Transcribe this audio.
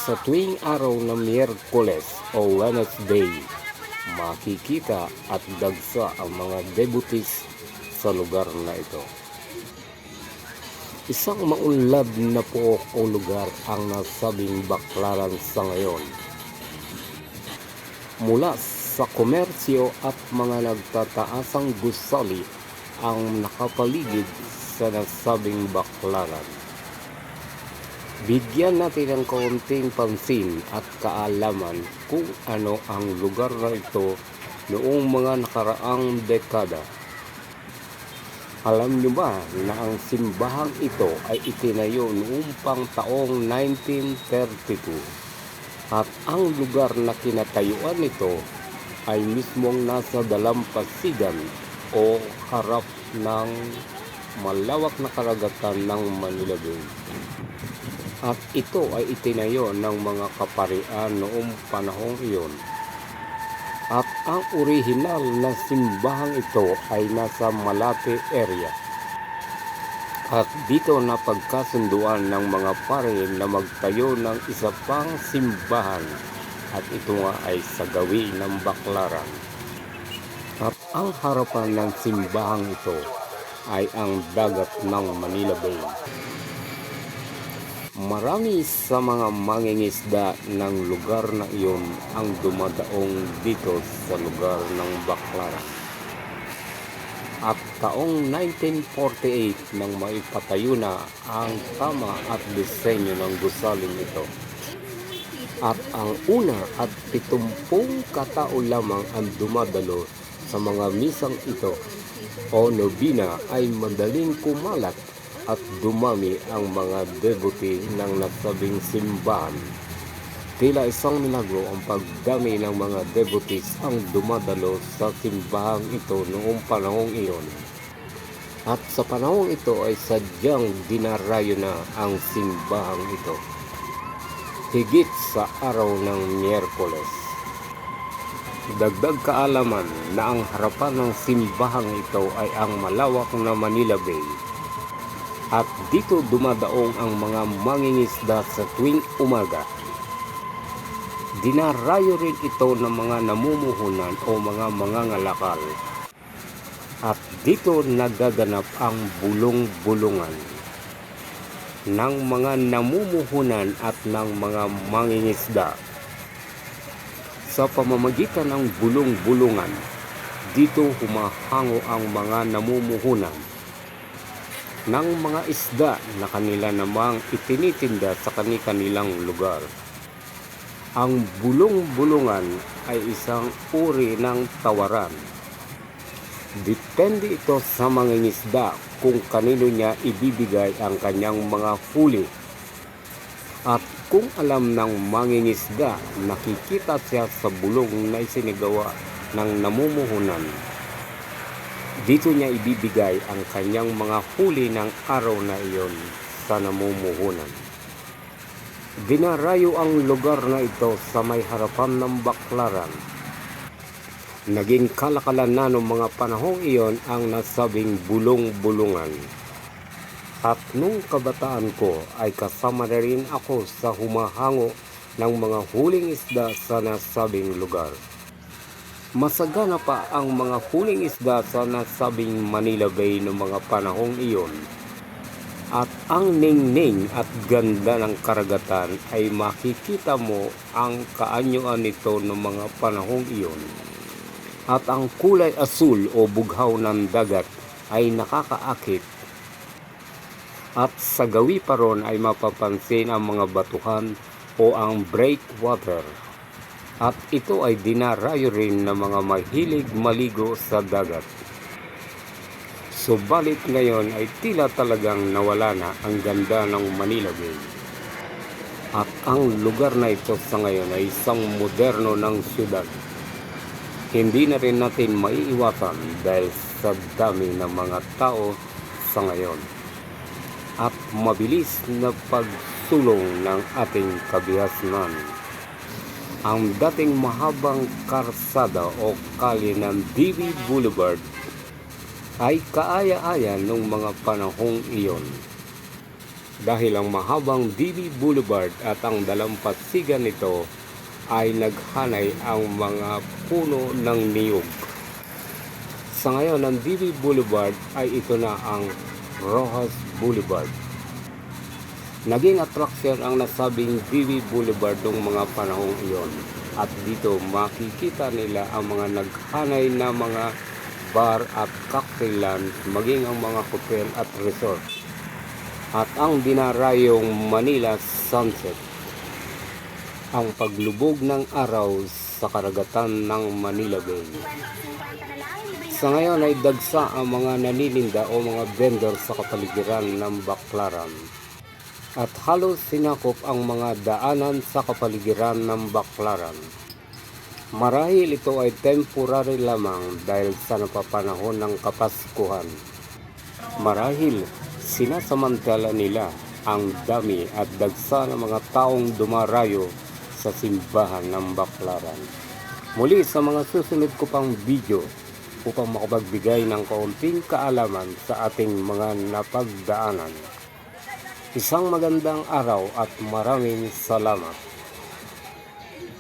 Sa tuwing araw ng Miyerkules o Wednesday, makikita at dagsa ang mga debutis sa lugar na ito. Isang maunlad na pook o lugar ang nasabing baklaran sa ngayon. Mula sa komersyo at mga nagtataasang gusali ang nakapaligid sa nasabing baklaran. Bigyan natin ng kaunting pansin at kaalaman kung ano ang lugar na ito noong mga nakaraang dekada. Alam niyo ba na ang simbahang ito ay itinayo noong pang taong 1932 at ang lugar na kinatayuan nito ay mismong nasa dalampasigan o harap ng malawak na karagatan ng Manila Bay. At ito ay itinayo ng mga kaparian noong panahong iyon. At ang orihinal na simbahang ito ay nasa Malate area. At dito napagkasunduan ng mga pare na magtayo ng isa pang simbahan. At ito nga ay sa gawi ng Baklaran. At ang harapan ng simbahang ito ay ang dagat ng Manila Bay. Marami sa mga mangingisda ng lugar na iyon ang dumadaong dito sa lugar ng Baklaran. At taong 1948 nang maipatayo na ang tama at disenyo ng gusaling ito. At ang una at 70 katao lamang ang dumadalo sa mga misang ito o nobina ay madaling kumalat at dumami ang mga devote ng nasabing simbahan. Tila isang milagro ang pagdami ng mga devotees ang dumadalo sa simbahang ito noong panahong iyon. At sa panahong ito ay sadyang dinarayo na ang simbahang ito. Higit sa araw ng Miyerkules. Dagdag kaalaman na ang harapan ng simbahang ito ay ang malawak na Manila Bay. At dito dumadaong ang mga mangingisda sa tuwing umaga. Dinarayo rin ito ng mga namumuhunan o mga mangangalakal. At dito nagaganap ang bulong-bulungan ng mga namumuhunan at ng mga mangingisda. Sa pamamagitan ng bulong-bulungan, dito humahango ang mga namumuhunan ng mga isda na kanila namang itinitinda sa kanilang lugar. Ang bulong-bulungan ay isang uri ng tawaran. Depende ito sa mangingisda kung kanino niya ibibigay ang kanyang mga huli. At kung alam ng mangingisda, nakikita siya sa bulong na isinigawa ng namumuhunan. Dito niya ibibigay ang kanyang mga huli ng araw na iyon sa namumuhunan. Dinarayo ang lugar na ito sa may harapan ng Baklaran. Naging kalakalan na noong mga panahong iyon ang nasabing bulong-bulungan. At nung kabataan ko ay kasama na rin ako sa humahango ng mga huling isda sa nasabing lugar. Masagana pa ang mga huling isda sa nasabing Manila Bay noong mga panahong iyon. At ang ningning at ganda ng karagatan ay makikita mo ang kaanyuan nito noong mga panahong iyon. At ang kulay asul o bughaw ng dagat ay nakakaakit. At sa gawi pa ron ay mapapansin ang mga batuhan o ang breakwater. At ito ay dinarayo rin ng mga mahilig maligo sa dagat. Subalit ngayon ay tila talagang nawala na ang ganda ng Manila Bay. At ang lugar na ito sa ngayon ay isang moderno ng syudad. Hindi na rin natin maiiwasan dahil sa dami ng mga tao sa ngayon. At mabilis na pagsulong ng ating kabihasnan. Ang dating mahabang karsada o kalye ng DB Boulevard ay kaaya-aya nung mga panahong iyon. dahil ang mahabang DB Boulevard at ang dalampasigan nito ay naghanay ang mga puno ng niyog. Sa ngayon, ang DB Boulevard ay ito na ang Roxas Boulevard. Naging atraksyon ang nasabing DB Boulevard noong mga panahong iyon. At dito makikita nila ang mga naghanay na mga bar at cocktailan, maging ang mga hotel at resort. At ang dinarayong Manila Sunset, ang paglubog ng araw sa karagatan ng Manila Bay. Sa ngayon ay dagsa ang mga nanininda o mga vendor sa kapaligiran ng Baclaran. At halos sinakop ang mga daanan sa kapaligiran ng Baclaran. Marahil ito ay temporary lamang dahil sa napapanahon ng Kapaskuhan. Marahil sinasamantala nila ang dami at dagsa ng mga taong dumarayo sa simbahan ng Baclaran. Muli sa mga susunod ko pang video upang makapagbigay ng kaunting kaalaman sa ating mga napagdaanan. Isang magandang araw at maraming salamat.